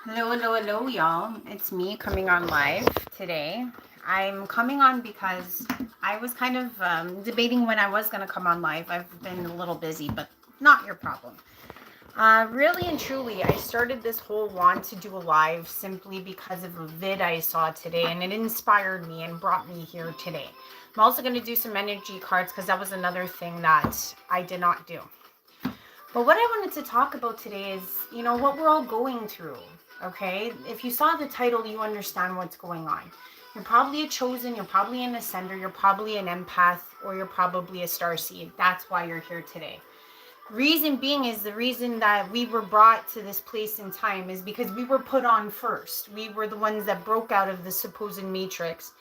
Hello, y'all. It's me coming on live today. I'm coming on because I was kind of debating when I was going to come on live. I've been a little busy, but not your problem. Really and truly, I started this whole want to do a live simply because of a vid I saw today, and it inspired me and brought me here today. I'm also going to do some energy cards because that was another thing that I did not do. But what I wanted to talk about today is, what we're all going through. Okay? If you saw the title, you understand what's going on. You're probably a chosen, you're probably an ascender, you're probably an empath, or you're probably a star seed. That's why you're here today. Reason being is the reason that we were brought to this place in time is because we were put on first. We were the ones that broke out of the supposed matrix.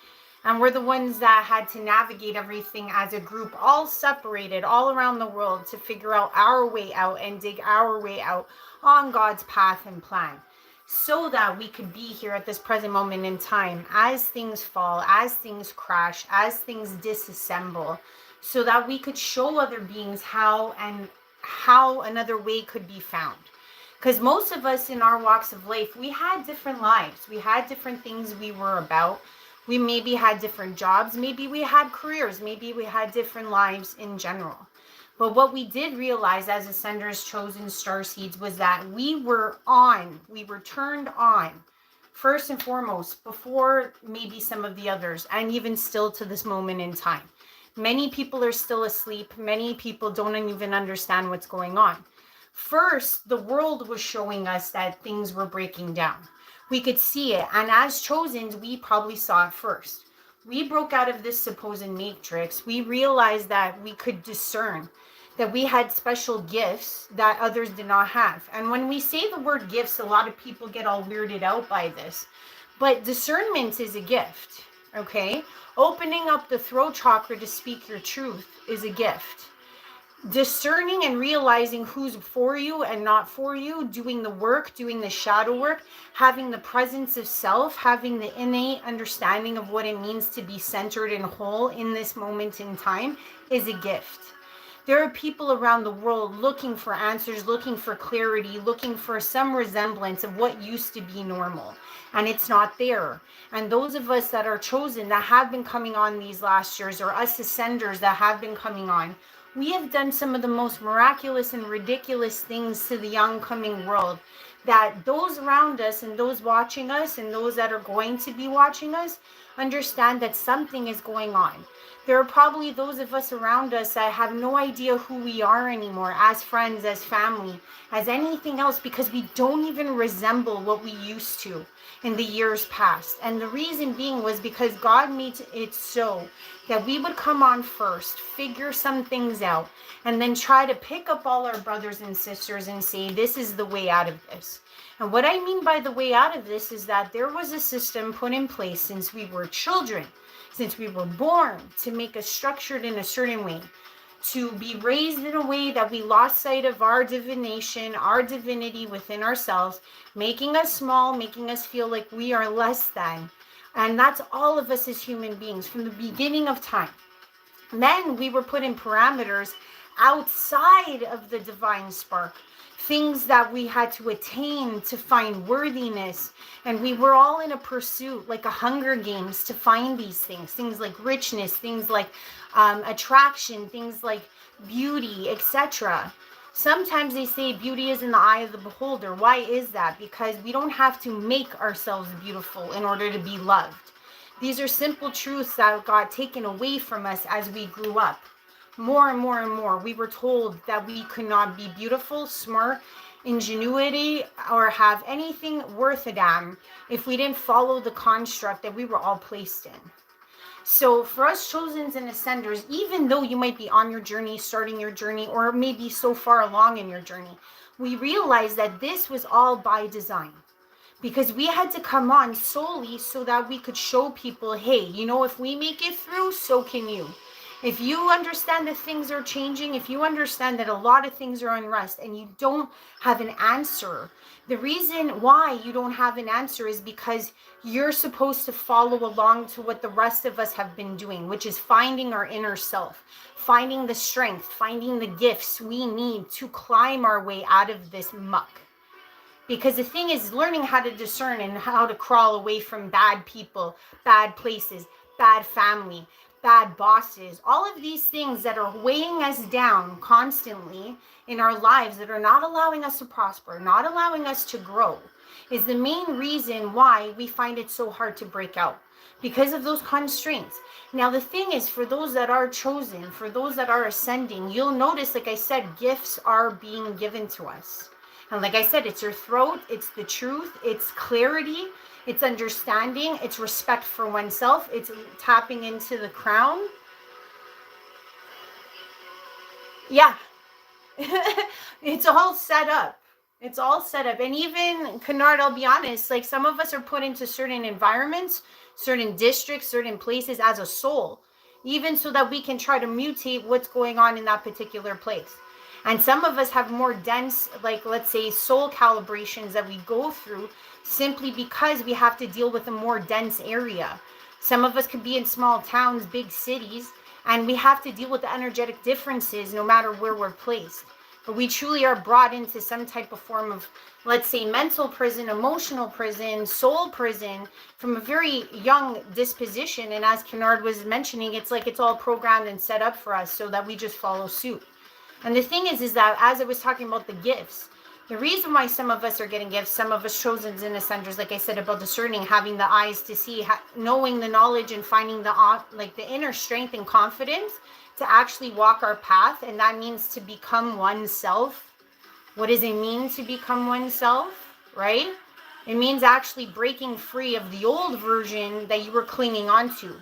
And we're the ones that had to navigate everything as a group, all separated, all around the world to figure out our way out and dig our way out on God's path and plan. So that we could be here at this present moment in time as things fall, as things crash, as things disassemble, so that we could show other beings how another way could be found. Because most of us in our walks of life, we had different lives. We had different things we were about. We maybe had different jobs. Maybe we had careers. Maybe we had different lives in general. But what we did realize as ascenders, chosen star seeds, was that we were turned on first and foremost before maybe some of the others, and even still to this moment in time. Many people are still asleep. Many people don't even understand what's going on. First, the world was showing us that things were breaking down. We could see it. And as chosens, we probably saw it first. We broke out of this supposed matrix. We realized that we could discern, that we had special gifts that others did not have. And when we say the word gifts, a lot of people get all weirded out by this. But discernment is a gift, okay? Opening up the throat chakra to speak your truth is a gift. Discerning and realizing who's for you and not for you, doing the work, doing the shadow work, having the presence of self, having the innate understanding of what it means to be centered and whole in this moment in time is a gift. There are people around the world looking for answers, looking for clarity, looking for some resemblance of what used to be normal. And it's not there. And those of us that are chosen, that have been coming on these last years, or us ascenders that have been coming on, we have done some of the most miraculous and ridiculous things to the young coming world, that those around us and those watching us and those that are going to be watching us understand that something is going on. There are probably those of us around us that have no idea who we are anymore, as friends, as family, as anything else, because we don't even resemble what we used to in the years past. And the reason being was because God made it so that we would come on first, figure some things out, and then try to pick up all our brothers and sisters and say, this is the way out of this. And what I mean by the way out of this is that there was a system put in place since we were children, since we were born, to make us structured in a certain way, to be raised in a way that we lost sight of our divination, our divinity within ourselves, making us small, making us feel like we are less than. And that's all of us as human beings from the beginning of time. Then we were put in parameters outside of the divine spark, things that we had to attain to find worthiness. And we were all in a pursuit, like a Hunger Games, to find these things like richness, things like attraction, things like beauty, etc. Sometimes they say beauty is in the eye of the beholder. Why is that? Because we don't have to make ourselves beautiful in order to be loved. These are simple truths that got taken away from us as we grew up. More and more and more, we were told that we could not be beautiful, smart, ingenuity, or have anything worth a damn if we didn't follow the construct that we were all placed in. So for us chosens and ascenders, even though you might be on your journey, starting your journey, or maybe so far along in your journey, we realize that this was all by design. Because we had to come on solely so that we could show people, hey, if we make it through, so can you. If you understand that things are changing, if you understand that a lot of things are unrest and you don't have an answer, the reason why you don't have an answer is because you're supposed to follow along to what the rest of us have been doing, which is finding our inner self, finding the strength, finding the gifts we need to climb our way out of this muck. Because the thing is learning how to discern and how to crawl away from bad people, bad places, bad family, bad bosses, all of these things that are weighing us down constantly in our lives, that are not allowing us to prosper, not allowing us to grow, is the main reason why we find it so hard to break out, because of those constraints. Now, the thing is, for those that are chosen, for those that are ascending, you'll notice, like I said, gifts are being given to us. And like I said, it's your throat, it's the truth, it's clarity, it's understanding, it's respect for oneself, it's tapping into the crown. Yeah. It's all set up. It's all set up. And even, Kennard, I'll be honest, like some of us are put into certain environments, certain districts, certain places as a soul, even so that we can try to mutate what's going on in that particular place. And some of us have more dense, like, let's say, soul calibrations that we go through simply because we have to deal with a more dense area. Some of us could be in small towns, big cities, and we have to deal with the energetic differences no matter where we're placed. But we truly are brought into some type of form of, let's say, mental prison, emotional prison, soul prison from a very young disposition. And as Kennard was mentioning, it's like it's all programmed and set up for us so that we just follow suit. And the thing is that as I was talking about the gifts, the reason why some of us are getting gifts, some of us chosen and ascenders, like I said, about discerning, having the eyes to see, knowing the knowledge and finding the inner strength and confidence to actually walk our path. And that means to become oneself. What does it mean to become oneself, right? It means actually breaking free of the old version that you were clinging onto.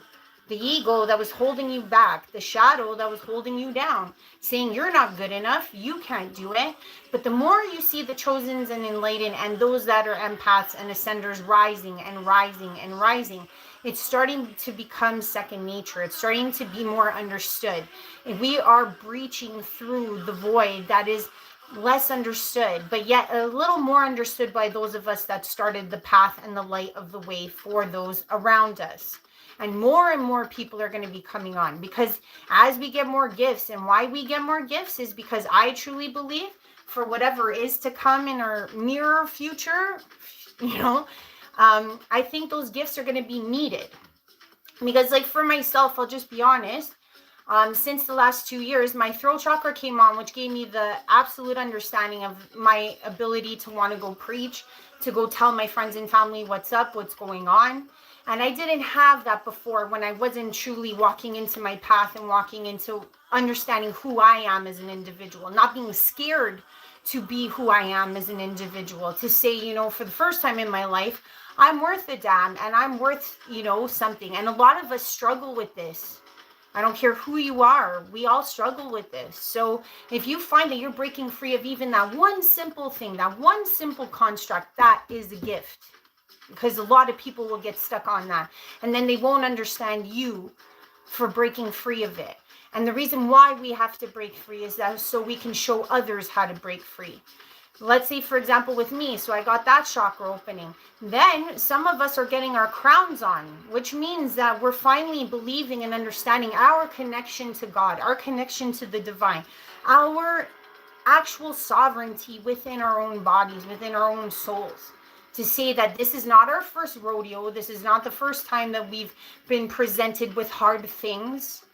The ego that was holding you back, the shadow that was holding you down, saying you're not good enough, you can't do it. But the more you see the chosens and enlightened and those that are empaths and ascenders rising and rising and rising, it's starting to become second nature. It's starting to be more understood. If we are breaching through the void that is less understood, but yet a little more understood by those of us that started the path and the light of the way for those around us. And more people are going to be coming on, because as we get more gifts, and why we get more gifts is because I truly believe for whatever is to come in our nearer future, I think those gifts are going to be needed. Because like for myself, I'll just be honest, since the last 2 years, my throat chakra came on, which gave me the absolute understanding of my ability to want to go preach, to go tell my friends and family what's up, what's going on. And I didn't have that before, when I wasn't truly walking into my path and walking into understanding who I am as an individual, not being scared to be who I am as an individual, to say, for the first time in my life, I'm worth a damn and I'm worth, something. And a lot of us struggle with this. I don't care who you are. We all struggle with this. So if you find that you're breaking free of even that one simple thing, that one simple construct, that is a gift. Because a lot of people will get stuck on that. And then they won't understand you for breaking free of it. And the reason why we have to break free is that so we can show others how to break free. Let's say, for example, with me, so I got that chakra opening. Then some of us are getting our crowns on, which means that we're finally believing and understanding our connection to God, our connection to the divine, our actual sovereignty within our own bodies, within our own souls. To say that this is not our first rodeo, this is not the first time that we've been presented with hard things.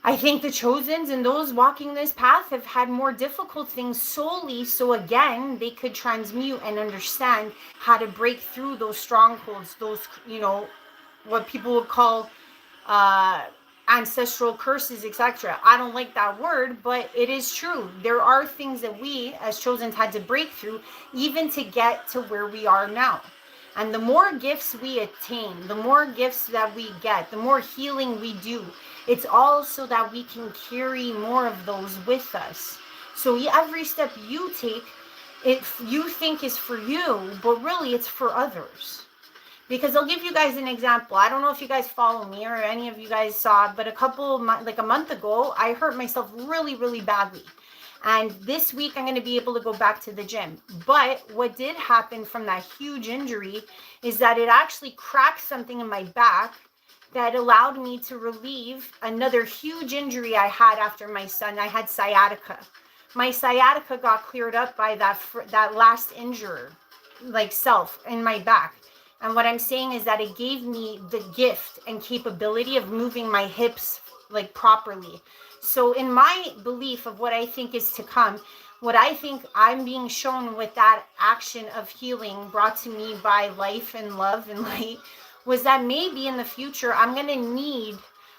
I think the chosens and those walking this path have had more difficult things solely so again they could transmute and understand how to break through those strongholds, those what people would call ancestral curses, etc. I don't like that word, but it is true. There are things that we as chosen had to break through even to get to where we are now. And the more gifts we attain, the more gifts that we get, the more healing we do, it's all so that we can carry more of those with us. So every step you take, if you think is for you, but really it's for others. Because I'll give you guys an example. I don't know if you guys follow me or any of you guys saw, but a month ago, I hurt myself really, really badly. And this week, I'm going to be able to go back to the gym. But what did happen from that huge injury is that it actually cracked something in my back that allowed me to relieve another huge injury I had after my son. I had sciatica. My sciatica got cleared up by that last injury, like self in my back. And what I'm saying is that it gave me the gift and capability of moving my hips like properly. So in my belief of what I think is to come, what I think I'm being shown with that action of healing brought to me by life and love and light was that maybe in the future I'm going to need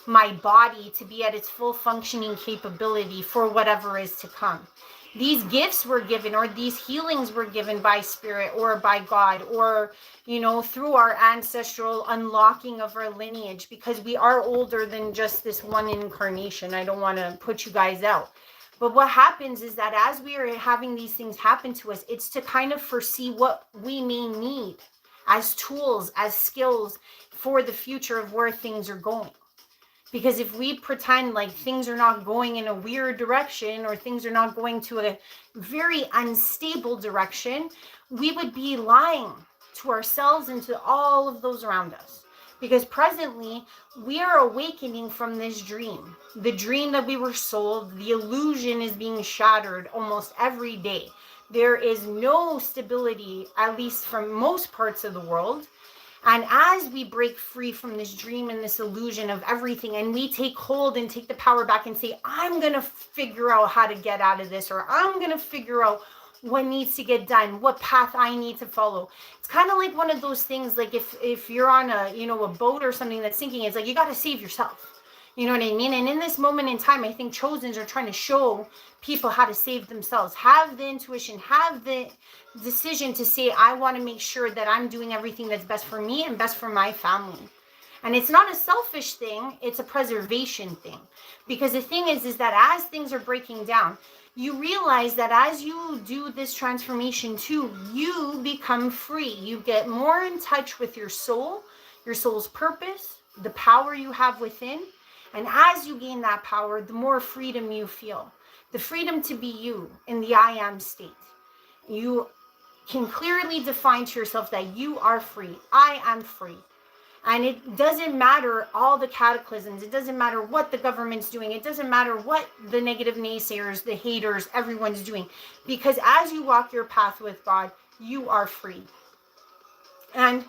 my body to be at its full functioning capability for whatever is to come. These gifts were given, or these healings were given by spirit or by God, or, you know, through our ancestral unlocking of our lineage, because we are older than just this one incarnation. I don't want to put you guys out. But what happens is that as we are having these things happen to us, it's to kind of foresee what we may need as tools, as skills for the future of where things are going. Because if we pretend like things are not going in a weird direction, or things are not going to a very unstable direction, we would be lying to ourselves and to all of those around us. Because presently we are awakening from this dream. The dream that we were sold, the illusion is being shattered almost every day. There is no stability, at least from most parts of the world. And as we break free from this dream and this illusion of everything, and we take hold and take the power back and say, I'm going to figure out how to get out of this, or I'm going to figure out what needs to get done, what path I need to follow. It's kind of like one of those things, like if you're on a boat or something that's sinking, it's like you got to save yourself. You know what I mean? And in this moment in time, I think Chosens are trying to show people how to save themselves. Have the intuition, have the decision to say, I want to make sure that I'm doing everything that's best for me and best for my family. And it's not a selfish thing, it's a preservation thing. Because the thing is that as things are breaking down, you realize that as you do this transformation too, you become free. You get more in touch with your soul's purpose, the power you have within. And as you gain that power, the more freedom you feel. The freedom to be you in the I am state. You can clearly define to yourself that you are free. I am free. And it doesn't matter all the cataclysms. It doesn't matter what the government's doing. It doesn't matter what the negative naysayers, the haters, everyone's doing. Because as you walk your path with God, you are free. And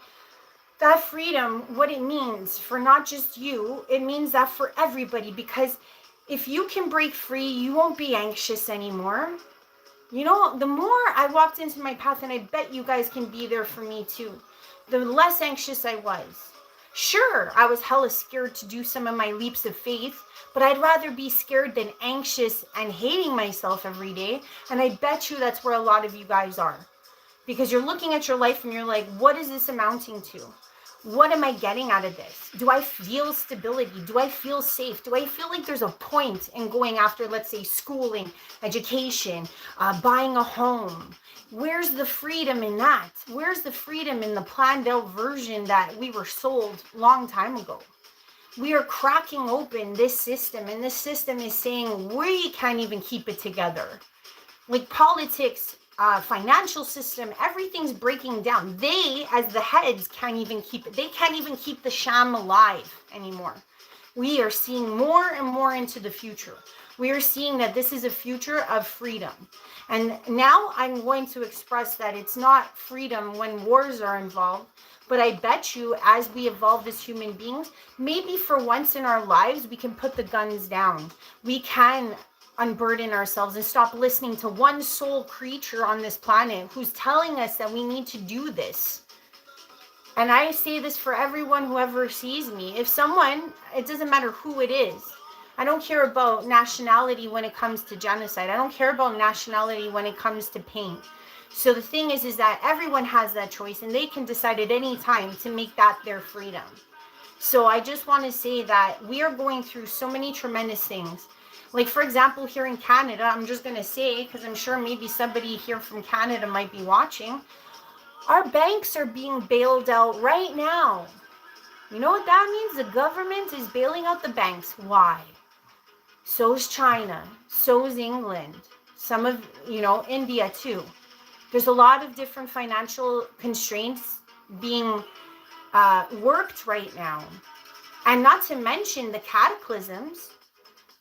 that freedom, what it means for not just you, it means that for everybody. Because if you can break free, you won't be anxious anymore. You know, the more I walked into my path, and I bet you guys can be there for me too, the less anxious I was. Sure, I was hella scared to do some of my leaps of faith, but I'd rather be scared than anxious and hating myself every day. And I bet you that's where a lot of you guys are. Because you're looking at your life and you're like, what is this amounting to? What am I getting out of this? Do I feel stability? Do I feel safe? Do I feel like there's a point in going after, let's say, schooling, education, buying a home? Where's the freedom in that? Where's the freedom in the planned out version that we were sold long time ago? We are cracking open this system, and this system is saying we can't even keep it together. Like politics, financial system, everything's breaking down. They, as the heads, can't even keep it. They can't even keep the sham alive anymore. We are seeing more and more into the future. We are seeing that this is a future of freedom. And now I'm going to express that it's not freedom when wars are involved, but I bet you as we evolve as human beings, maybe for once in our lives, we can put the guns down. We can unburden ourselves and stop listening to one sole creature on this planet who's telling us that we need to do this. And I say this for everyone who ever sees me. If someone, it doesn't matter who it is, I don't care about nationality when it comes to genocide. I don't care about nationality when it comes to pain. So the thing is that everyone has that choice, and they can decide at any time to make that their freedom. So I just want to say that we are going through so many tremendous things. Like, for example, here in Canada, I'm just going to say, because I'm sure maybe somebody here from Canada might be watching, our banks are being bailed out right now. You know what that means? The government is bailing out the banks. Why? So is China. So is England. Some of, India too. There's a lot of different financial constraints being worked right now. And not to mention the cataclysms.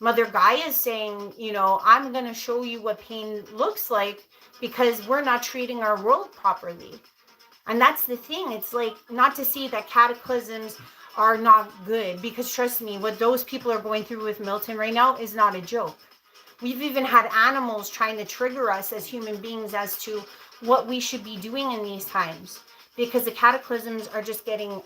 Mother Gaia is saying, I'm going to show you what pain looks like because we're not treating our world properly. And that's the thing. It's like, not to say that cataclysms are not good, because trust me, what those people are going through with Milton right now is not a joke. We've even had animals trying to trigger us as human beings as to what we should be doing in these times, because the cataclysms are just getting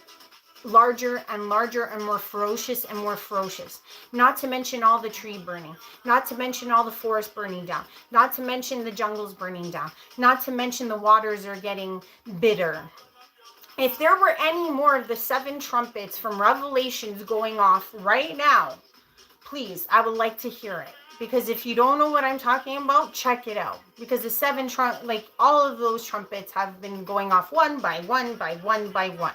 larger and larger and more ferocious and more ferocious. Not to mention all the tree burning, not to mention all the forest burning down, not to mention the jungles burning down, not to mention the waters are getting bitter. If there were any more of the 7 trumpets from Revelations going off right now, please, I would like to hear it. Because if you don't know what I'm talking about, check it out. Because the 7 all of those trumpets have been going off one by one by one by one.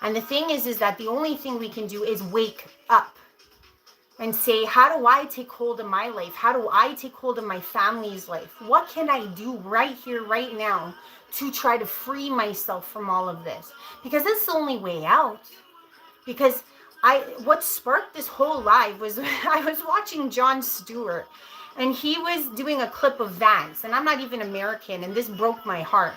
And the thing is that the only thing we can do is wake up and say, how do I take hold of my life? How do I take hold of my family's life? What can I do right here, right now, to try to free myself from all of this? Because that's the only way out. Because what sparked this whole live was I was watching Jon Stewart, and he was doing a clip of Vance, and I'm not even American, and this broke my heart.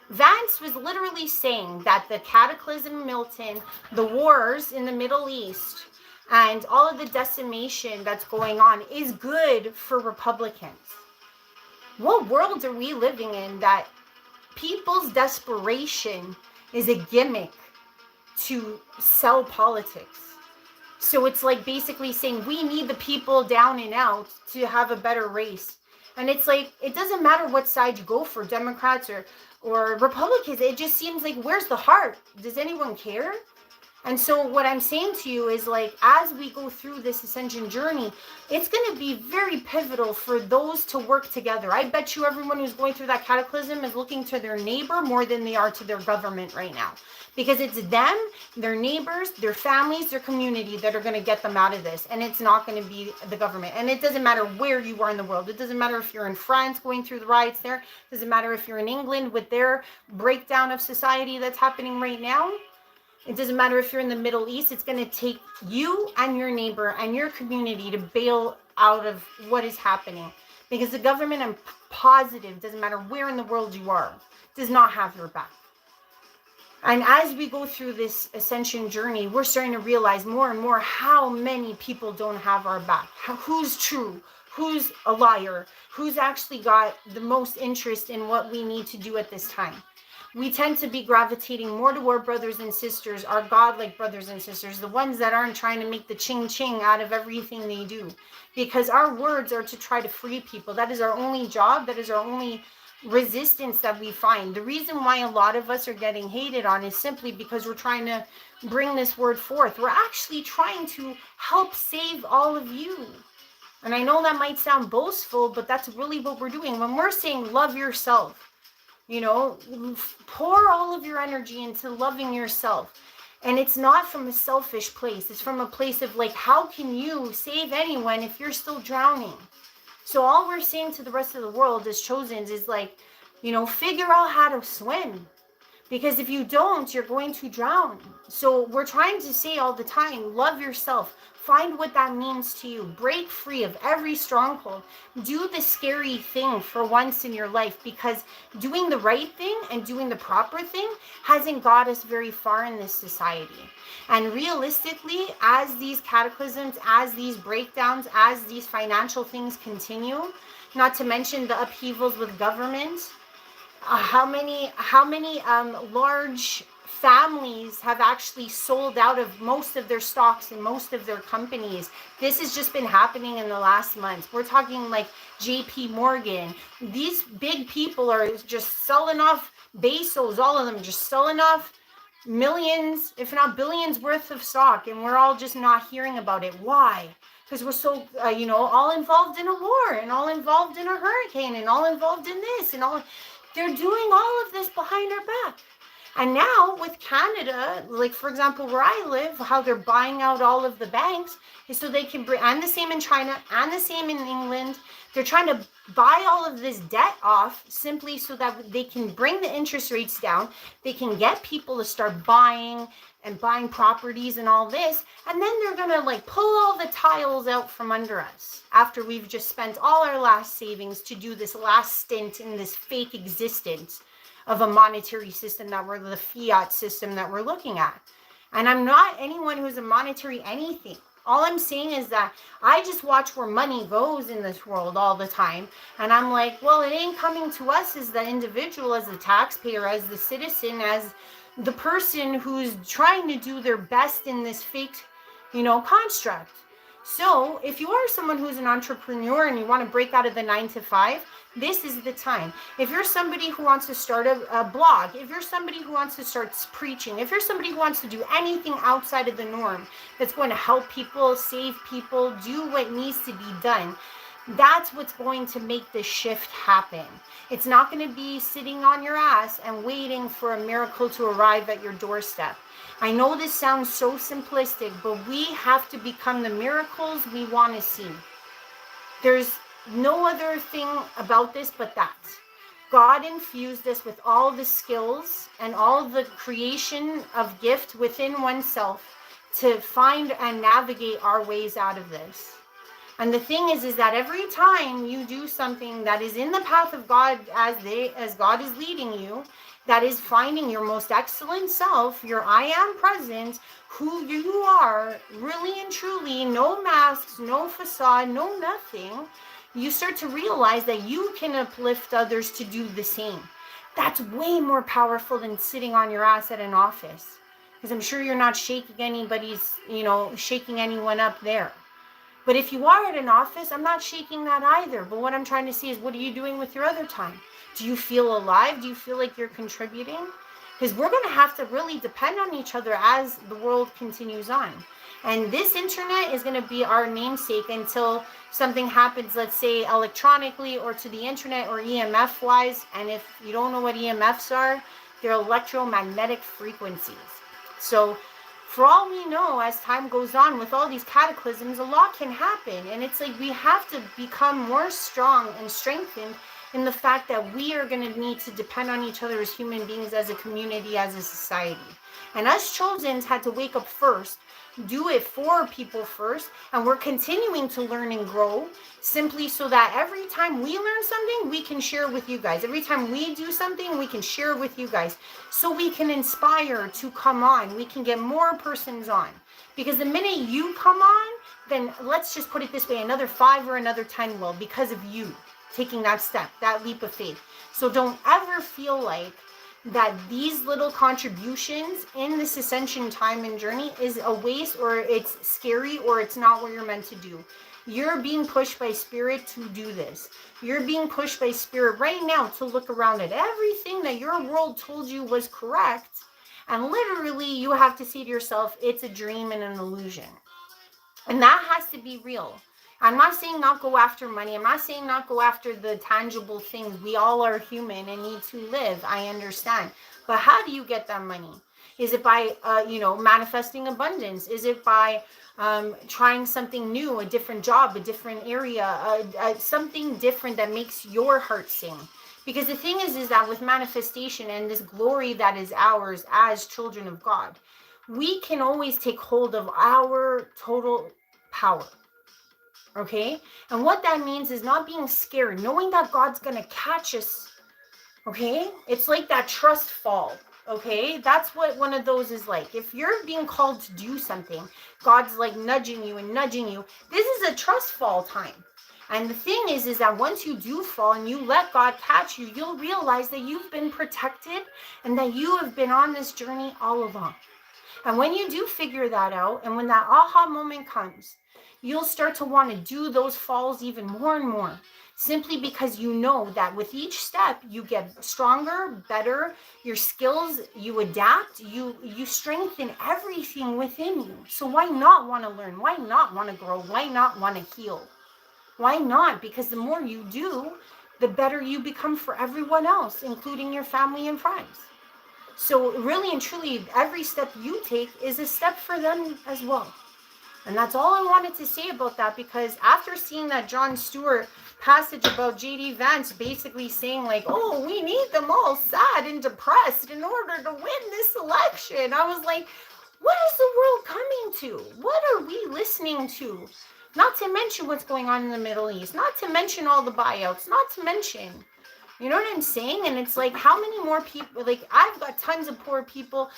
Vance was literally saying that the cataclysm, Milton, the wars in the Middle East, and all of the decimation that's going on is good for Republicans. What world are we living in that people's desperation is a gimmick to sell politics? So it's like basically saying we need the people down and out to have a better race. And it's like, it doesn't matter what side you go for, Democrats or Republicans. It just seems like, where's the heart? Does anyone care? And so what I'm saying to you is, like, as we go through this ascension journey, it's going to be very pivotal for those to work together. I bet you everyone who's going through that cataclysm is looking to their neighbor more than they are to their government right now. Because it's them, their neighbors, their families, their community that are going to get them out of this. And it's not going to be the government. And it doesn't matter where you are in the world. It doesn't matter if you're in France going through the riots there. It doesn't matter if you're in England with their breakdown of society that's happening right now. It doesn't matter if you're in the Middle East. It's going to take you and your neighbor and your community to bail out of what is happening. Because the government, I'm positive, doesn't matter where in the world you are, does not have your back. And as we go through this ascension journey, we're starting to realize more and more how many people don't have our back. Who's true? Who's a liar? Who's actually got the most interest in what we need to do at this time? We tend to be gravitating more to our brothers and sisters, our godlike brothers and sisters, the ones that aren't trying to make the ching-ching out of everything they do. Because our words are to try to free people. That is our only job. That is our only resistance that we find. The reason why a lot of us are getting hated on is simply because we're trying to bring this word forth. We're actually trying to help save all of you. And I know that might sound boastful, but that's really what we're doing. When we're saying love yourself, pour all of your energy into loving yourself. And it's not from a selfish place. It's from a place of, like, how can you save anyone if you're still drowning? So all we're saying to the rest of the world as Chosens is, like, figure out how to swim. Because if you don't, you're going to drown. So we're trying to say all the time, love yourself. Find what that means to you. Break free of every stronghold. Do the scary thing for once in your life, because doing the right thing and doing the proper thing hasn't got us very far in this society. And realistically, as these cataclysms, as these breakdowns, as these financial things continue, not to mention the upheavals with government, how many large families have actually sold out of most of their stocks and most of their companies. This has just been happening in the last months. We're talking like JP Morgan. These big people are just selling off, Bezos, all of them just selling off millions, if not billions worth of stock. And we're all just not hearing about it. Why? Because we're so, all involved in a war and all involved in a hurricane and all involved in this and all. They're doing all of this behind our back. And now with Canada, like, for example, where I live, how they're buying out all of the banks is so they can bring, and the same in China and the same in England. They're trying to buy all of this debt off simply so that they can bring the interest rates down. They can get people to start buying and buying properties and all this. And then they're going to like pull all the tiles out from under us after we've just spent all our last savings to do this last stint in this fake existence of a monetary system that we're the fiat system that we're looking at. And I'm not anyone who's a monetary anything. All I'm saying is that I just watch where money goes in this world all the time. And I'm like, well, it ain't coming to us as the individual, as the taxpayer, as the citizen, as the person who's trying to do their best in this fake, construct. So if you are someone who's an entrepreneur and you want to break out of the 9 to 5, this is the time. If you're somebody who wants to start a blog, if you're somebody who wants to start preaching, if you're somebody who wants to do anything outside of the norm that's going to help people, save people, do what needs to be done, that's what's going to make this shift happen. It's not going to be sitting on your ass and waiting for a miracle to arrive at your doorstep. I know this sounds so simplistic, but we have to become the miracles we want to see. There's no other thing about this but that. God infused us with all the skills and all the creation of gift within oneself to find and navigate our ways out of this. And the thing is that every time you do something that is in the path of God as God is leading you, that is finding your most excellent self, your I am present, who you are, really and truly, no masks, no facade, no nothing, you start to realize that you can uplift others to do the same. That's way more powerful than sitting on your ass at an office. Because I'm sure you're not shaking anyone up there. But if you are at an office, I'm not shaking that either. But what I'm trying to see is, what are you doing with your other time? Do you feel alive? Do you feel like you're contributing? Because we're going to have to really depend on each other as the world continues on. And this internet is going to be our namesake until something happens, let's say electronically or to the internet or EMF wise. And if you don't know what EMFs are, they're electromagnetic frequencies. So for all we know, as time goes on with all these cataclysms, a lot can happen. And it's like we have to become more strong and strengthened in the fact that we are going to need to depend on each other as human beings, as a community, as a society. And us Chosens had to wake up first, do it for people first, and we're continuing to learn and grow simply so that every time we learn something, we can share with you guys. Every time we do something, we can share with you guys so we can inspire to come on. We can get more persons on. Because the minute you come on, then let's just put it this way, another 5 or another 10 will, because of you taking that step, that leap of faith. So don't ever feel like that these little contributions in this ascension time and journey is a waste, or it's scary, or it's not what you're meant to do. You're being pushed by spirit to do this. You're being pushed by spirit right now to look around at everything that your world told you was correct, and literally you have to say to yourself, it's a dream and an illusion. And that has to be real. I'm not saying not go after money. I'm not saying not go after the tangible things. We all are human and need to live. I understand. But how do you get that money? Is it by, manifesting abundance? Is it by trying something new, a different job, a different area, something different that makes your heart sing? Because the thing is that with manifestation and this glory that is ours as children of God, we can always take hold of our total power. Okay? And what that means is not being scared, knowing that God's going to catch us. Okay? It's like that trust fall. Okay? That's what one of those is like. If you're being called to do something, God's like nudging you and nudging you. This is a trust fall time. And the thing is that once you do fall and you let God catch you, you'll realize that you've been protected and that you have been on this journey all along. And when you do figure that out, and when that aha moment comes, you'll start to want to do those falls even more and more, simply because you know that with each step you get stronger, better, your skills, you adapt, you strengthen everything within you. So why not want to learn? Why not want to grow? Why not want to heal? Why not? Because the more you do, the better you become for everyone else, including your family and friends. So really and truly, every step you take is a step for them as well. And that's all I wanted to say about that, because after seeing that Jon Stewart passage about JD Vance basically saying like, oh, we need them all sad and depressed in order to win this election. I was like, what is the world coming to? What are we listening to? Not to mention what's going on in the Middle East, not to mention all the buyouts, not to mention, you know what I'm saying? And it's like, how many more people, like I've got tons of poor people.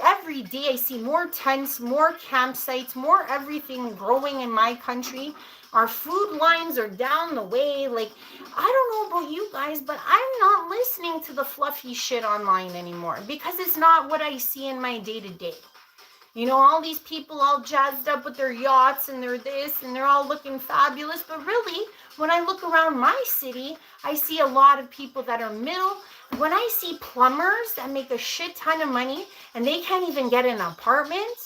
Every day I see more tents, more campsites, more everything growing in my country. Our food lines are down the way. Like, I don't know about you guys, but I'm not listening to the fluffy shit online anymore because it's not what I see in my day to day. You know, all these people all jazzed up with their yachts and their this and they're all looking fabulous. But really, when I look around my city, I see a lot of people that are middle. When I see plumbers that make a shit ton of money and they can't even get an apartment,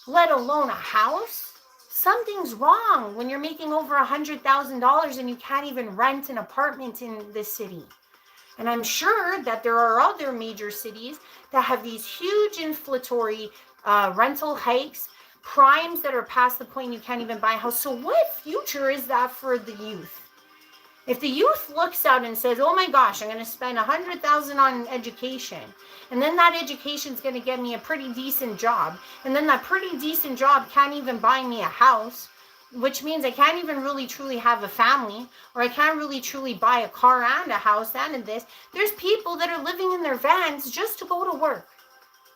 let alone a house, something's wrong when you're making over $100,000 and you can't even rent an apartment in this city. And I'm sure that there are other major cities that have these huge inflationary rental hikes, primes that are past the point you can't even buy a house. So what future is that for the youth? If the youth looks out and says, oh my gosh, I'm going to spend $100,000 on education, and then that education is going to get me a pretty decent job, and then that pretty decent job can't even buy me a house, which means I can't even really truly have a family, or I can't really truly buy a car and a house and this. There's people that are living in their vans just to go to work.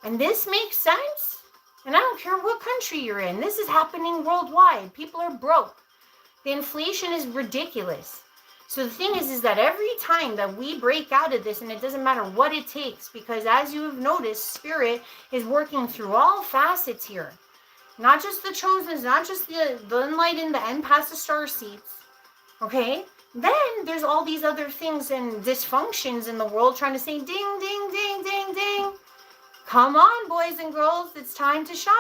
And this makes sense? And I don't care what country you're in. This is happening worldwide. People are broke. The inflation is ridiculous. So the thing is that every time that we break out of this, and it doesn't matter what it takes, because as you have noticed, Spirit is working through all facets here. Not just the chosen, not just the enlightened, the end past the star seats. Okay? Then there's all these other things and dysfunctions in the world trying to say ding, ding, ding, ding, ding. Come on, boys and girls, it's time to shine,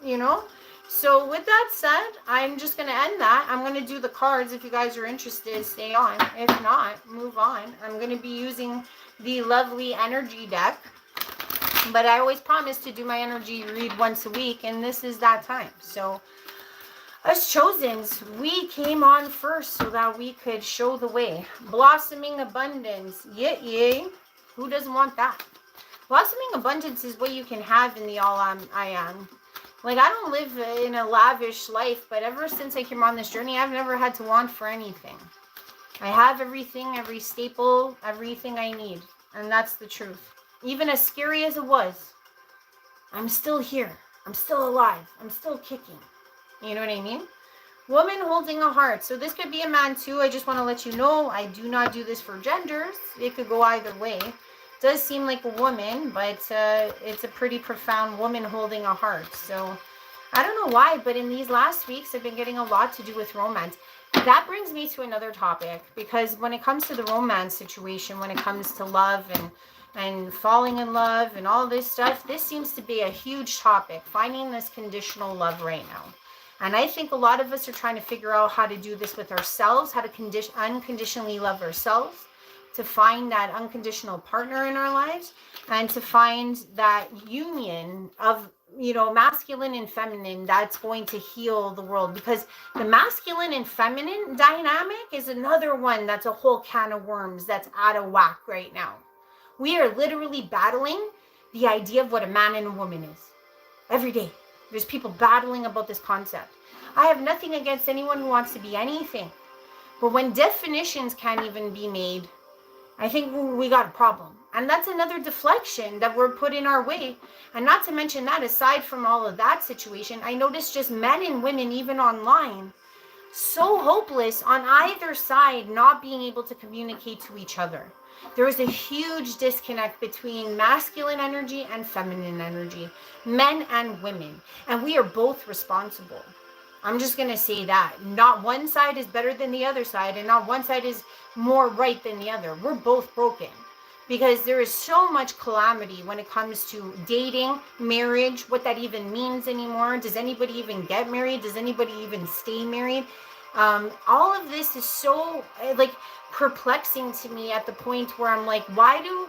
you know? So with that said, I'm just going to end that. I'm going to do the cards. If you guys are interested, stay on. If not, move on. I'm going to be using the lovely energy deck. But I always promise to do my energy read once a week, and this is that time. So us chosens, we came on first so that we could show the way. Blossoming abundance. Yay. Who doesn't want that? Blossoming abundance is what you can have in the all I am. Like, I don't live in a lavish life, but ever since I came on this journey, I've never had to want for anything. I have everything, every staple, everything I need. And that's the truth. Even as scary as it was, I'm still here. I'm still alive. I'm still kicking. You know what I mean? Woman holding a heart. So this could be a man too. I just want to let you know, I do not do this for genders. It could go either way. It does seem like a woman, but it's a pretty profound woman holding a heart. So I don't know why, but in these last weeks, I've been getting a lot to do with romance. That brings me to another topic, because when it comes to the romance situation, when it comes to love and falling in love and all this stuff, this seems to be a huge topic, finding this conditional love right now. And I think a lot of us are trying to figure out how to do this with ourselves, how to unconditionally love ourselves, to find that unconditional partner in our lives, and to find that union of, you know, masculine and feminine that's going to heal the world. Because the masculine and feminine dynamic is another one that's a whole can of worms that's out of whack right now. We are literally battling the idea of what a man and a woman is. Every day, there's people battling about this concept. I have nothing against anyone who wants to be anything. But when definitions can't even be made, I think we got a problem. And that's another deflection that we're put in our way. And not to mention that, aside from all of that situation, I noticed just men and women, even online, so hopeless on either side, not being able to communicate to each other. There is a huge disconnect between masculine energy and feminine energy, men and women. And we are both responsible. I'm just going to say that. Not one side is better than the other side, and not one side is more right than the other. We're both broken. Because there is so much calamity when it comes to dating, marriage, what that even means anymore. Does anybody even get married? Does anybody even stay married? All of this is so like perplexing to me, at the point where I'm like, why do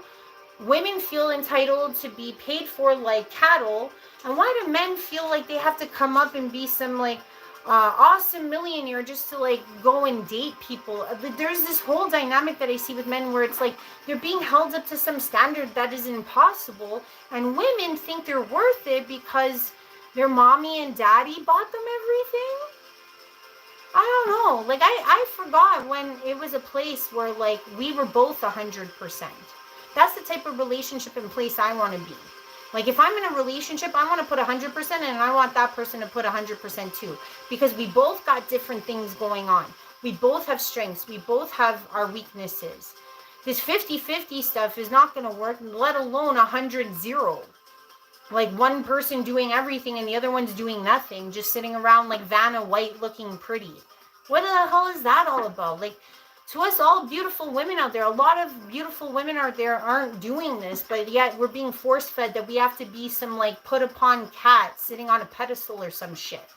women feel entitled to be paid for like cattle? And why do men feel like they have to come up and be some like, awesome millionaire just to like go and date people. There's this whole dynamic that I see with men where it's like they're being held up to some standard that is impossible, and women think they're worth it because their mommy and daddy bought them everything. I don't know. Like I forgot when it was a place where like we were both 100%. That's the type of relationship and place I want to be. Like if I'm in a relationship, I want to put 100% and I want that person to put 100% too. Because we both got different things going on. We both have strengths. We both have our weaknesses. This 50-50 stuff is not going to work, let alone 100-0. Like one person doing everything and the other one's doing nothing, just sitting around like Vanna White looking pretty. What the hell is that all about? Like, to us all beautiful women out there, a lot of beautiful women out there aren't doing this, but yet we're being force fed that we have to be some like put upon cat sitting on a pedestal or some shit.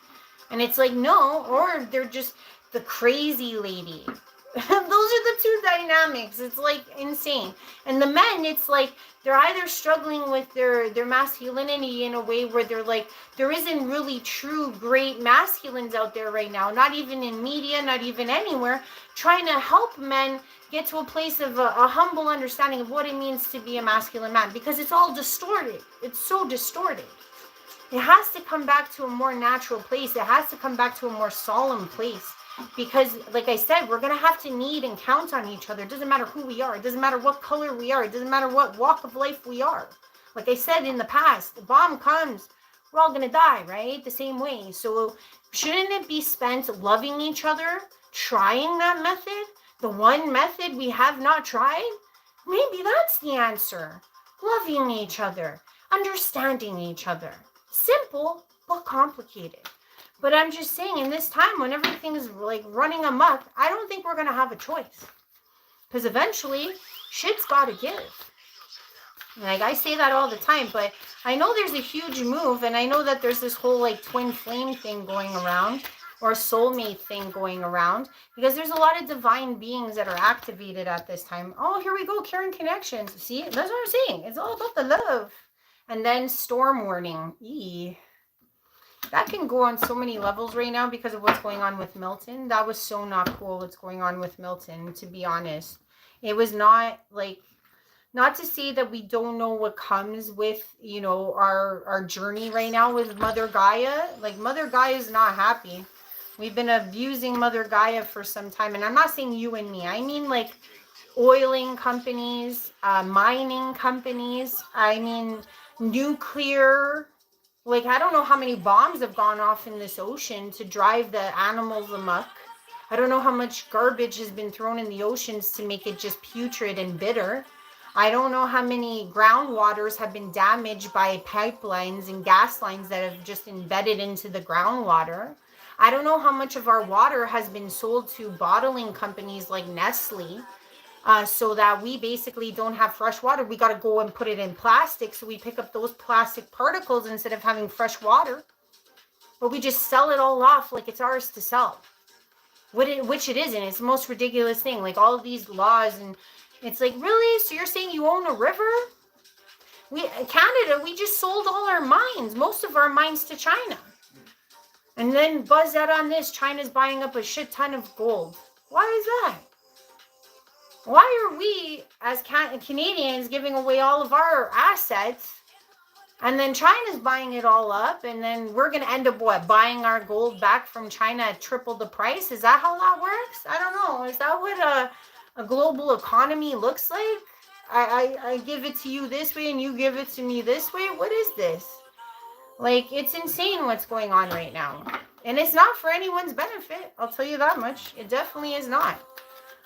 And it's like, no, or they're just the crazy lady. Those are the two dynamics. It's like insane. And the men, it's like they're either struggling with their masculinity in a way where they're like, there isn't really true great masculines out there right now, not even in media, not even anywhere, trying to help men get to a place of a humble understanding of what it means to be a masculine man, because it's all distorted. It's so distorted. It has to come back to a more natural place. It has to come back to a more solemn place. Because, like I said, we're going to have to need and count on each other. It doesn't matter who we are. It doesn't matter what color we are. It doesn't matter what walk of life we are. Like I said in the past, the bomb comes, we're all going to die, right? The same way. So shouldn't it be spent loving each other, trying that method? The one method we have not tried? Maybe that's the answer. Loving each other, understanding each other. Simple, but complicated. But I'm just saying, in this time when everything is like running amok, I don't think we're going to have a choice. Because eventually, shit's got to give. Like, I say that all the time, but I know there's a huge move, and I know that there's this whole like twin flame thing going around, or soulmate thing going around, because there's a lot of divine beings that are activated at this time. Oh, here we go, Karen Connections. See, that's what I'm saying. It's all about the love. And then storm warning. That can go on so many levels right now because of what's going on with Milton. That was so not cool what's going on with Milton, to be honest. It was not like, not to say that we don't know what comes with, you know, our journey right now with Mother Gaia. Like, Mother Gaia is not happy. We've been abusing Mother Gaia for some time. And I'm not saying you and me. I mean, like, oiling companies, mining companies. I mean, nuclear. Like, I don't know how many bombs have gone off in this ocean to drive the animals amok. I don't know how much garbage has been thrown in the oceans to make it just putrid and bitter. I don't know how many groundwaters have been damaged by pipelines and gas lines that have just embedded into the groundwater. I don't know how much of our water has been sold to bottling companies like Nestle. So that we basically don't have fresh water. We got to go and put it in plastic. So we pick up those plastic particles instead of having fresh water. But we just sell it all off like it's ours to sell. Which it isn't. It's the most ridiculous thing. Like all of these laws, and it's like, really? So you're saying you own a river? Canada, we just sold all our mines, most of our mines, to China. And then buzz out on this, China's buying up a shit ton of gold. Why is that? Why are we, as Canadians, giving away all of our assets, and then China's buying it all up, and then we're going to end up, what, buying our gold back from China at triple the price? Is that how that works? I don't know. Is that what a global economy looks like? I give it to you this way, and you give it to me this way? What is this? Like, it's insane what's going on right now. And it's not for anyone's benefit. I'll tell you that much. It definitely is not.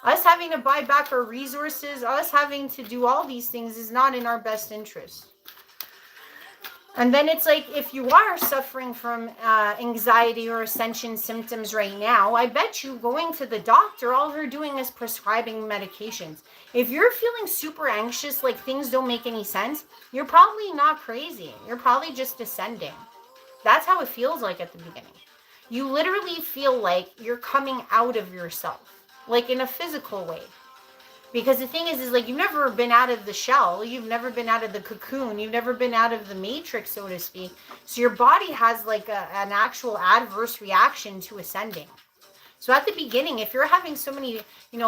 Us having to buy back our resources, us having to do all these things is not in our best interest. And then it's like, if you are suffering from anxiety or ascension symptoms right now, I bet you going to the doctor, all they're doing is prescribing medications. If you're feeling super anxious, like things don't make any sense, you're probably not crazy. You're probably just ascending. That's how it feels like at the beginning. You literally feel like you're coming out of yourself. Like in a physical way. Because the thing is like, you've never been out of the shell. You've never been out of the cocoon. You've never been out of the matrix, so to speak. So your body has like an actual adverse reaction to ascending. So at the beginning, if you're having so many,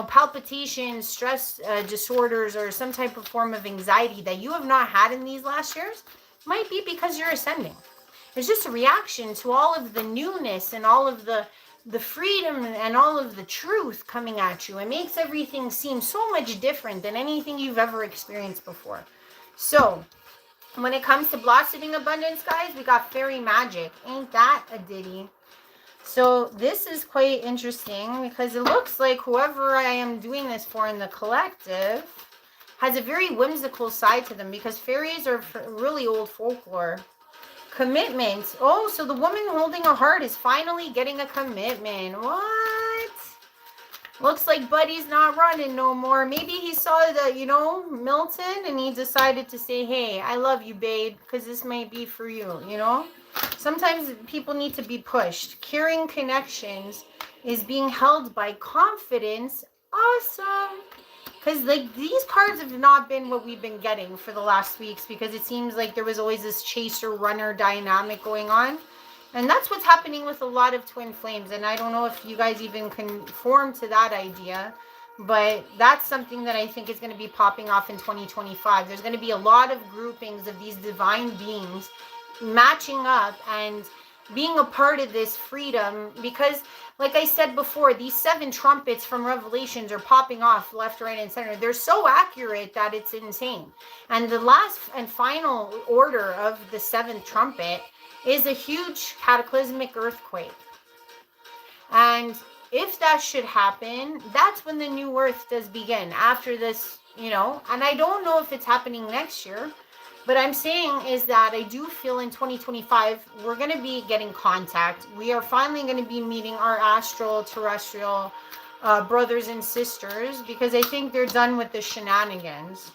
palpitations, stress disorders, or some type of form of anxiety that you have not had in these last years, might be because you're ascending. It's just a reaction to all of the newness and all of the freedom and all of the truth coming at you. It makes everything seem so much different than anything you've ever experienced before. So when it comes to blossoming abundance, guys, we got fairy magic. Ain't that a ditty? So this is quite interesting because it looks like whoever I am doing this for in the collective has a very whimsical side to them, because fairies are really old folklore. Commitment. Oh, so the woman holding a heart is finally getting a commitment. What? Looks like Buddy's not running no more. Maybe he saw the, Milton, and he decided to say, hey, I love you, babe, because this might be for you, Sometimes people need to be pushed. Caring connections is being held by confidence. Awesome. Because these cards have not been what we've been getting for the last weeks, because it seems like there was always this chaser runner dynamic going on. And that's what's happening with a lot of twin flames. And I don't know if you guys even conform to that idea, but that's something that I think is going to be popping off in 2025. There's going to be a lot of groupings of these divine beings matching up and being a part of this freedom, because like I said before, these 7 trumpets from Revelations are popping off left, right, and center. They're so accurate that it's insane. And the last and final order of the 7th trumpet is a huge cataclysmic earthquake. And if that should happen, that's when the new earth does begin after this, and I don't know if it's happening next year. But I'm saying is that I do feel in 2025, we're going to be getting contact. We are finally going to be meeting our astral, terrestrial brothers and sisters, because I think they're done with the shenanigans.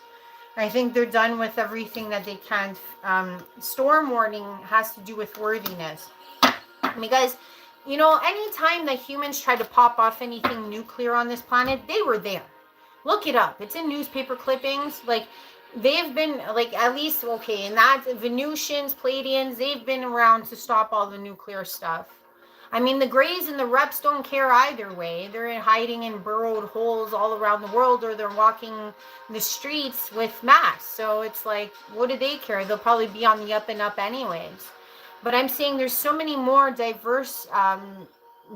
I think they're done with everything that they can't. Storm warning has to do with worthiness. Because, anytime that humans try to pop off anything nuclear on this planet, they were there. Look it up. It's in newspaper clippings. They've been, at least, okay, and that Venusians, Pleiadians, they've been around to stop all the nuclear stuff. I mean, the Greys and the Reps don't care either way. They're hiding in burrowed holes all around the world, or they're walking the streets with masks. So it's like, what do they care? They'll probably be on the up and up anyways. But I'm saying there's so many more diverse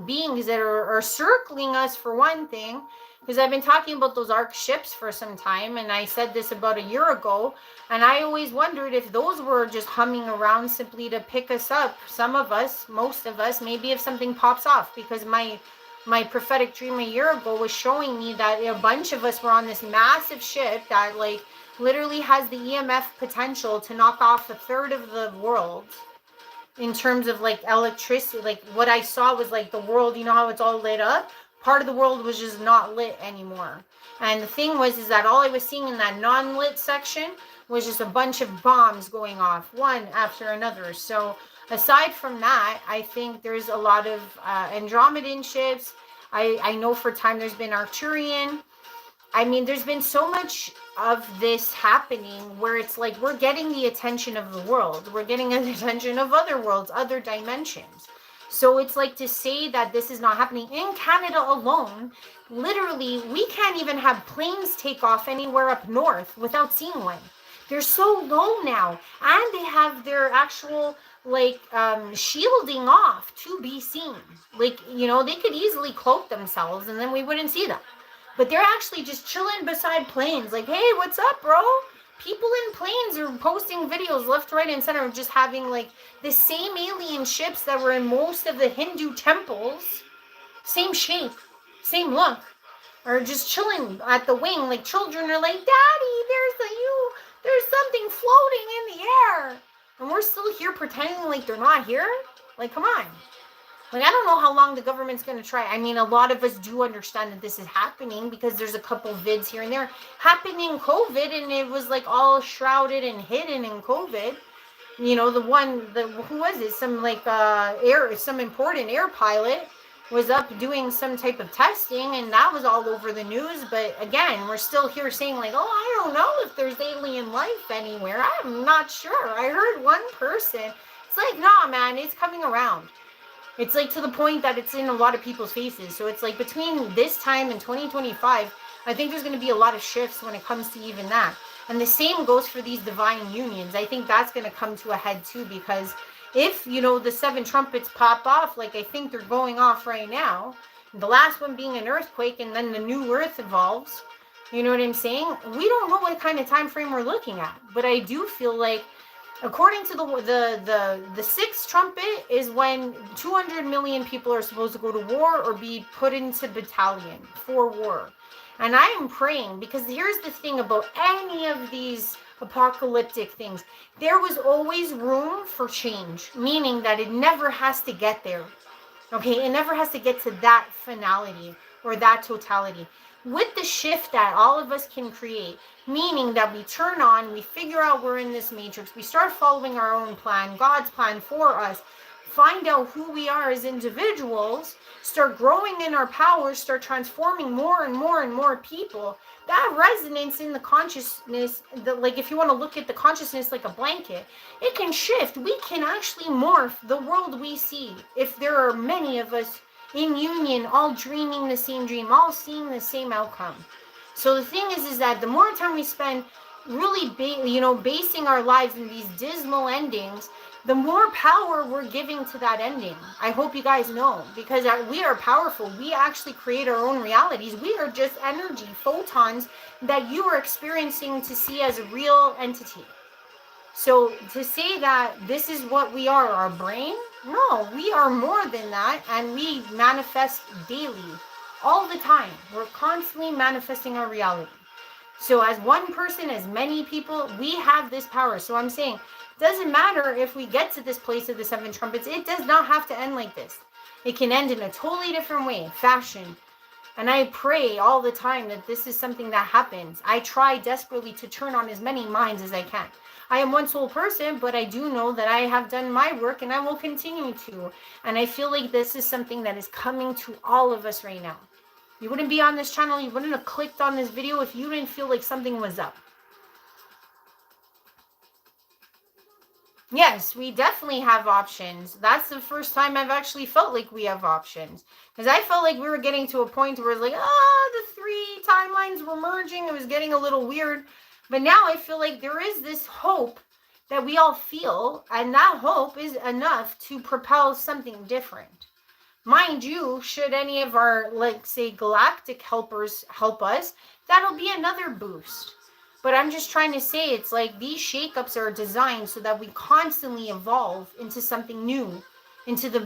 beings that are circling us, for one thing. Because I've been talking about those ARC ships for some time, and I said this about a year ago, and I always wondered if those were just humming around simply to pick us up. Some of us, most of us, maybe if something pops off, because my prophetic dream a year ago was showing me that a bunch of us were on this massive ship that literally has the EMF potential to knock off 1/3 of the world in terms of electricity. What I saw was the world, how it's all lit up. Part of the world was just not lit anymore. And the thing is that all I was seeing in that non-lit section was just a bunch of bombs going off, one after another. So aside from that, I think there's a lot of Andromedan ships. I know for time there's been Arcturian. I mean, there's been so much of this happening where it's we're getting the attention of the world. We're getting the attention of other worlds, other dimensions. So it's to say that this is not happening in Canada alone. Literally, we can't even have planes take off anywhere up north without seeing one. They're so low now, and they have their actual shielding off to be seen. They could easily cloak themselves and then we wouldn't see them. But they're actually just chilling beside planes. Hey, what's up, bro? People in planes are posting videos left, right, and center of just having the same alien ships that were in most of the Hindu temples, same shape, same look, are just chilling at the wing. Children are Daddy, there's something floating in the air, and we're still here pretending they're not here. Come on. I don't know how long the government's going to try. I mean, a lot of us do understand that this is happening because there's a couple vids here and there happening COVID, and it was all shrouded and hidden in COVID. Who was it? Some some important air pilot was up doing some type of testing, and that was all over the news. But again, we're still here saying like, oh, I don't know if there's alien life anywhere. I'm not sure. I heard one person. It's like, nah, man, it's coming around. It's like to the point that it's in a lot of people's faces. So it's like between this time and 2025, I think there's going to be a lot of shifts when it comes to even that. And the same goes for these divine unions. I think that's going to come to a head too, because if, you know, the 7 trumpets pop off, like I think they're going off right now, the last one being an earthquake, and then the new earth evolves, you know what I'm saying? We don't know what kind of time frame we're looking at. But I do feel like, according to the 6th trumpet, is when 200 million people are supposed to go to war or be put into battalion for war. And I am praying, because here's the thing about any of these apocalyptic things. There was always room for change, meaning that it never has to get there. Okay, it never has to get to that finality or that totality. With the shift that all of us can create, meaning that we turn on, we figure out we're in this matrix, we start following our own plan, God's plan for us, find out who we are as individuals, start growing in our powers, start transforming more and more and more people. That resonance in the consciousness, like if you want to look at the consciousness like a blanket, it can shift. We can actually morph the world we see if there are many of us in union, all dreaming the same dream, all seeing the same outcome. So the thing is that the more time we spend really, basing our lives in these dismal endings, the more power we're giving to that ending. I hope you guys know, because we are powerful. We actually create our own realities. We are just energy, photons that you are experiencing to see as a real entity. So to say that this is what we are, our brain, no, we are more than that, and we manifest daily, all the time. We're constantly manifesting our reality. So as one person, as many people, we have this power. So I'm saying, doesn't matter if we get to this place of the 7 trumpets. It does not have to end like this. It can end in a totally different way, fashion. And I pray all the time that this is something that happens. I try desperately to turn on as many minds as I can. I am one soul person, but I do know that I have done my work, and I will continue to. And I feel like this is something that is coming to all of us right now. You wouldn't be on this channel, you wouldn't have clicked on this video if you didn't feel like something was up. Yes, we definitely have options. That's the first time I've actually felt like we have options. Because I felt like we were getting to a point where it's like, the 3 timelines were merging. It was getting a little weird. But now I feel like there is this hope that we all feel. And that hope is enough to propel something different. Mind you, should any of our, like, say, galactic helpers help us, that'll be another boost. But I'm just trying to say, it's like these shakeups are designed so that we constantly evolve into something new, into the,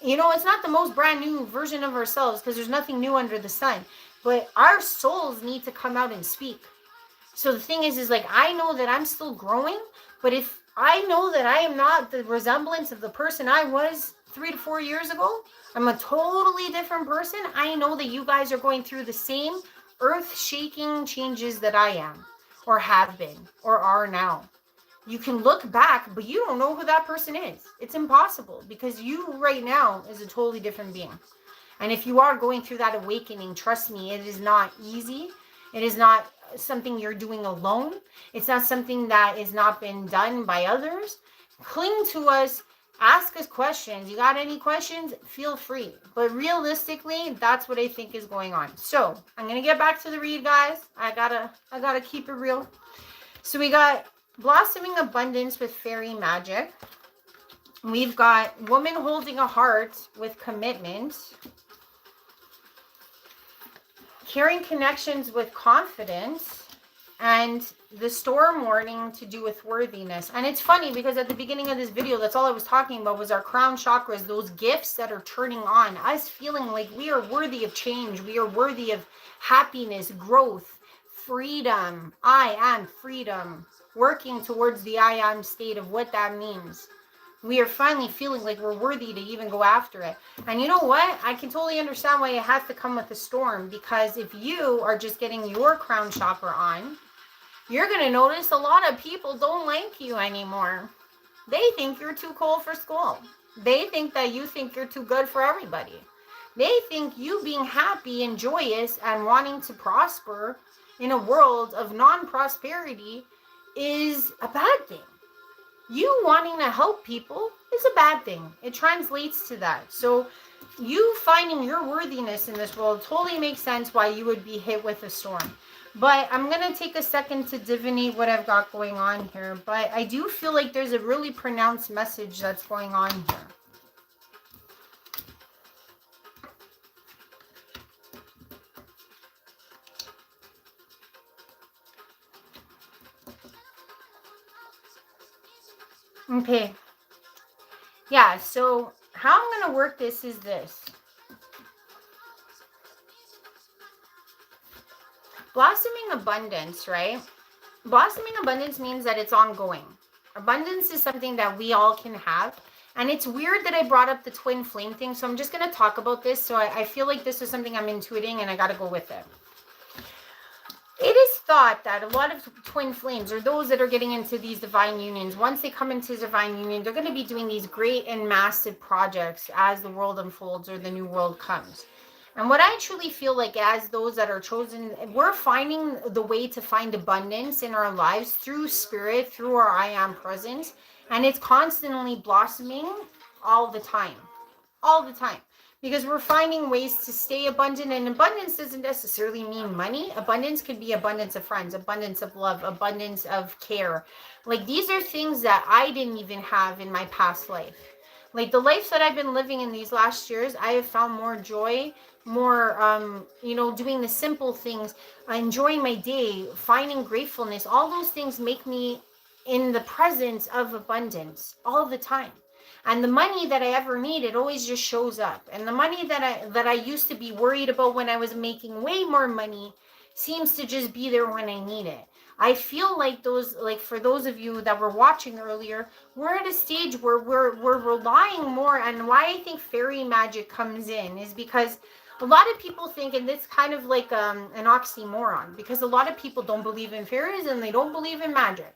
it's not the most brand new version of ourselves, because there's nothing new under the sun, but our souls need to come out and speak. So the thing is like, I know that I'm still growing, but if I know that I am not the resemblance of the person I was 3 to 4 years ago, I'm a totally different person. I know that you guys are going through the same earth-shaking changes that I am, or have been, or are now. You can look back, but you don't know who that person is. It's impossible, because you right now is a totally different being. And if you are going through that awakening, trust me, it is not easy. It is not something you're doing alone. It's not something that has not been done by others. Cling to us. Ask us questions. You got any questions? Feel free. But realistically, that's what I think is going on. So I'm gonna get back to the read, guys. I gotta keep it real. So we got blossoming abundance with fairy magic. We've got woman holding a heart with commitment. Carrying connections with confidence. And the storm warning to do with worthiness. And it's funny because at the beginning of this video, that's all I was talking about was our crown chakras, those gifts that are turning on, us feeling like we are worthy of change. We are worthy of happiness, growth, freedom. I am freedom. Working towards the I am state of what that means. We are finally feeling like we're worthy to even go after it. And you know what? I can totally understand why it has to come with a storm. Because if you are just getting your crown chakra on, you're going to notice a lot of people don't like you anymore. They think you're too cool for school. They think that you think you're too good for everybody. They think you being happy and joyous and wanting to prosper in a world of non-prosperity is a bad thing. You wanting to help people is a bad thing. It translates to that. So you finding your worthiness in this world totally makes sense why you would be hit with a storm. But I'm going to take a second to divinate what I've got going on here. But I do feel like there's a really pronounced message that's going on here. Okay. Yeah, so how I'm going to work this is this. Blossoming abundance, right? Blossoming abundance means that it's ongoing. Abundance is something that we all can have. And it's weird that I brought up the twin flame thing. So I'm just going to talk about this. So I feel like this is something I'm intuiting and I got to go with it. It is thought that a lot of twin flames, or those that are getting into these divine unions, once they come into divine union, they're going to be doing these great and massive projects as the world unfolds or the new world comes. And what I truly feel like, as those that are chosen, we're finding the way to find abundance in our lives through spirit, through our I am presence. And it's constantly blossoming all the time. All the time. Because we're finding ways to stay abundant. And abundance doesn't necessarily mean money. Abundance could be abundance of friends, abundance of love, abundance of care. Like, these are things that I didn't even have in my past life. Like, the life that I've been living in these last years, I have found more joy, more, doing the simple things, enjoying my day, finding gratefulness. All those things make me in the presence of abundance all the time. And the money that I ever need, it always just shows up. And the money that I used to be worried about when I was making way more money seems to just be there when I need it. I feel like for those of you that were watching earlier, we're at a stage where we're relying more. And why I think fairy magic comes in is because a lot of people think, and it's kind of like an oxymoron, because a lot of people don't believe in fairies and they don't believe in magic.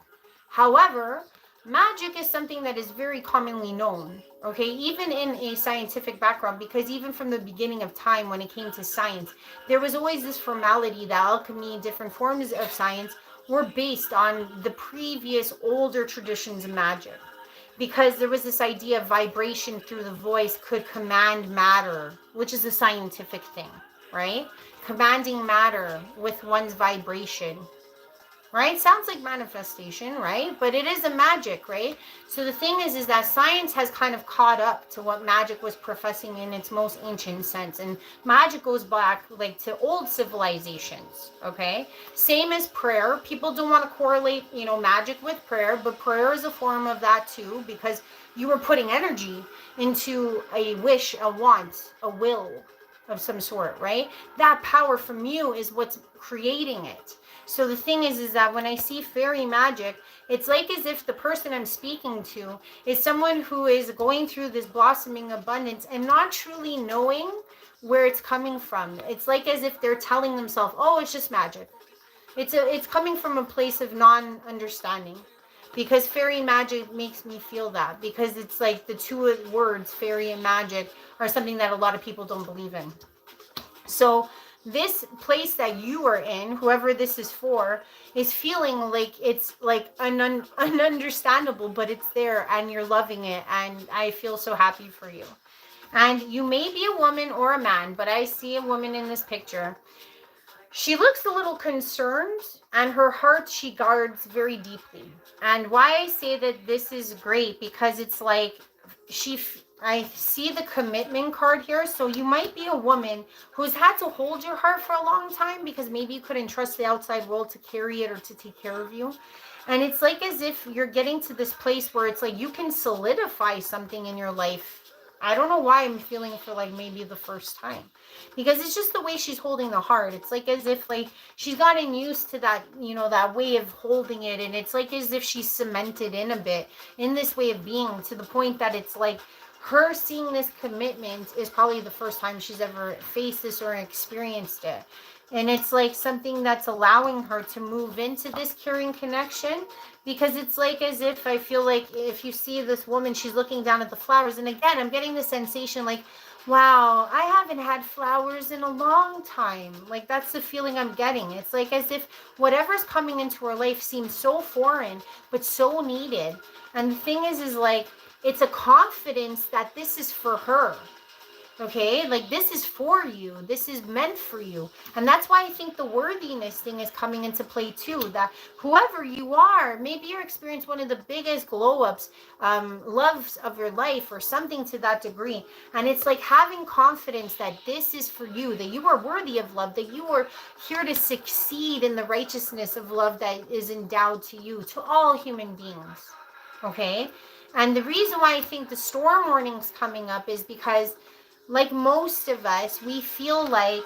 However, magic is something that is very commonly known, okay, even in a scientific background, because even from the beginning of time, when it came to science, there was always this formality that alchemy, different forms of science, were based on the previous older traditions of magic. Because there was this idea of vibration through the voice could command matter, which is a scientific thing, right? Commanding matter with one's vibration. Right? Sounds like manifestation, right? But it is a magic, right? So the thing is that science has kind of caught up to what magic was professing in its most ancient sense. And magic goes back like to old civilizations, okay? Same as prayer. People don't want to correlate, magic with prayer, but prayer is a form of that too, because you were putting energy into a wish, a want, a will of some sort, right? That power from you is what's creating it. So the thing is that when I see fairy magic, it's like as if the person I'm speaking to is someone who is going through this blossoming abundance and not truly knowing where it's coming from. It's like as if they're telling themselves, oh, it's just magic. It's coming from a place of non-understanding. Because fairy magic makes me feel that. Because it's like the two words, fairy and magic, are something that a lot of people don't believe in. So this place that you are in, whoever this is for, is feeling like it's like ununderstandable, but it's there and you're loving it. And I feel so happy for you. And you may be a woman or a man, but I see a woman in this picture. She looks a little concerned, and her heart she guards very deeply. And why I say that this is great, because it's like I see the commitment card here. So you might be a woman who's had to hold your heart for a long time because maybe you couldn't trust the outside world to carry it or to take care of you. And it's like as if you're getting to this place where it's like you can solidify something in your life. I don't know why I'm feeling for like maybe the first time, because it's just the way she's holding the heart. It's like as if like she's gotten used to that, that way of holding it. And it's like as if she's cemented in a bit in this way of being, to the point that it's like her seeing this commitment is probably the first time she's ever faced this or experienced it. And it's like something that's allowing her to move into this caring connection, because it's like as if I feel like if you see this woman, she's looking down at the flowers. And again, I'm getting the sensation like Wow, I haven't had flowers in a long time. Like, that's the feeling I'm getting. It's like as if whatever's coming into her life seems so foreign, but so needed. And the thing is like, it's a confidence that this is for her. Okay, like this is for you, this is meant for you. And that's why I think the worthiness thing is coming into play too, that whoever you are, maybe you're experiencing one of the biggest glow ups, loves of your life or something to that degree, and it's like having confidence that this is for you, that you are worthy of love, that you are here to succeed in the righteousness of love that is endowed to you, to all human beings. Okay, and the reason why I think the storm warning's coming up is because, like most of us, we feel like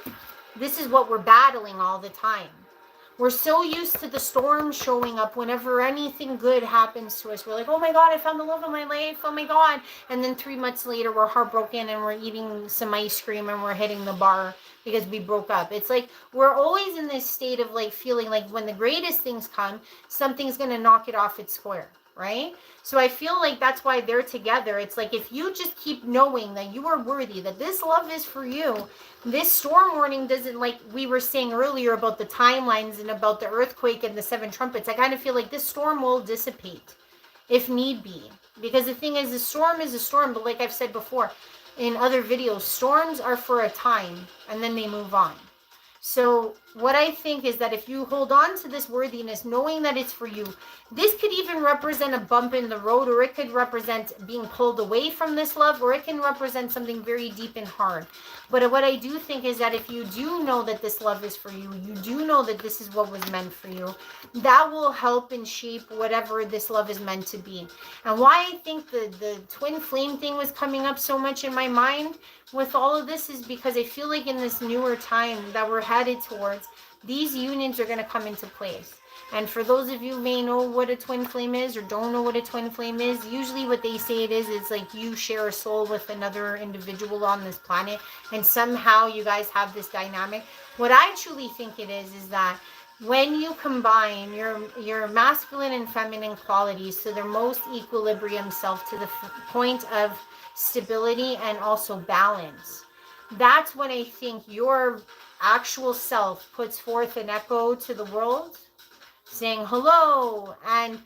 this is what we're battling all the time. We're so used to the storm showing up whenever anything good happens to us. We're like, oh my God, I found the love of my life. Oh my God. And then 3 months later, we're heartbroken and we're eating some ice cream and we're hitting the bar because we broke up. It's like we're always in this state of like feeling like when the greatest things come, something's going to knock it off its square. Right? So I feel like that's why they're together. It's like if you just keep knowing that you are worthy, that this love is for you, this storm warning doesn't, like we were saying earlier about the timelines and about the earthquake and the 7 trumpets, I kind of feel like this storm will dissipate if need be. Because the thing is a storm, but like I've said before in other videos, storms are for a time and then they move on. So what I think is that if you hold on to this worthiness, knowing that it's for you, this could even represent a bump in the road, or it could represent being pulled away from this love, or it can represent something very deep and hard. But what I do think is that if you do know that this love is for you, you do know that this is what was meant for you, that will help and shape whatever this love is meant to be. And why I think the twin flame thing was coming up so much in my mind with all of this is because I feel like in this newer time that we're headed towards, these unions are going to come into place. And for those of you who may know what a twin flame is or don't know what a twin flame is, usually what they say it is, it's like you share a soul with another individual on this planet, and somehow you guys have this dynamic. What I truly think it is that when you combine your masculine and feminine qualities to their most equilibrium self, to the point of stability and also balance, that's when I think your actual self puts forth an echo to the world saying hello, and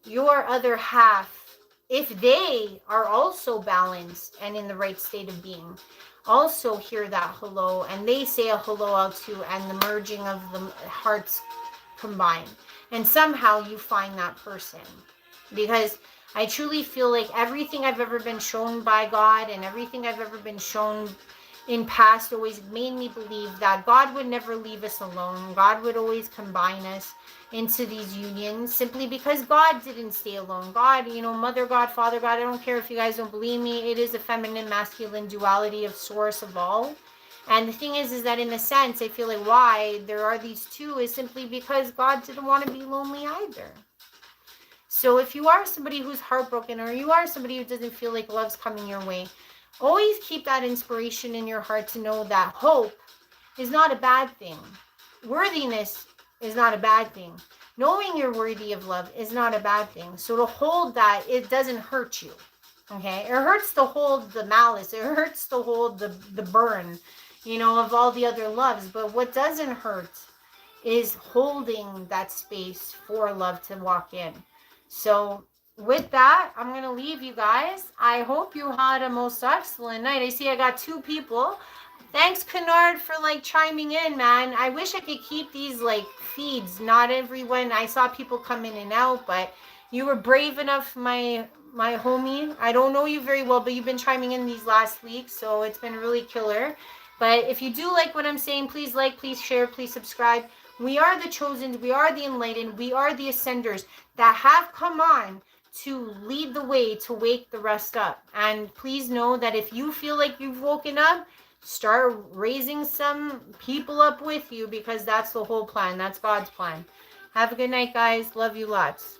your other half, if they are also balanced and in the right state of being, also hear that hello and they say a hello out too, and the merging of the hearts combine, and somehow you find that person. Because I truly feel like everything I've ever been shown by God and everything I've ever been shown in past always made me believe that God would never leave us alone. God would always combine us into these unions, simply because God didn't stay alone. God, Mother God, Father God, I don't care if you guys don't believe me, it is a feminine masculine duality of source of all. And the thing is that in a sense, I feel like why there are these two is simply because God didn't want to be lonely either. So if you are somebody who's heartbroken, or you are somebody who doesn't feel like love's coming your way, always keep that inspiration in your heart to know that hope is not a bad thing. Worthiness is not a bad thing. Knowing you're worthy of love is not a bad thing. So to hold that, it doesn't hurt you. Okay? It hurts to hold the malice. It hurts to hold the burn, of all the other loves. But what doesn't hurt is holding that space for love to walk in. So with that, I'm going to leave you guys. I hope you had a most excellent night. I see I got 2 people. Thanks, Kennard, for chiming in, man. I wish I could keep these feeds. Not everyone. I saw people come in and out, but you were brave enough, my homie. I don't know you very well, but you've been chiming in these last weeks, so it's been really killer. But if you do like what I'm saying, please please share, please subscribe. We are the chosen, we are the enlightened, we are the ascenders that have come on to lead the way, to wake the rest up. And please know that if you feel like you've woken up, start raising some people up with you, because that's the whole plan. That's God's plan. Have a good night, guys. Love you lots.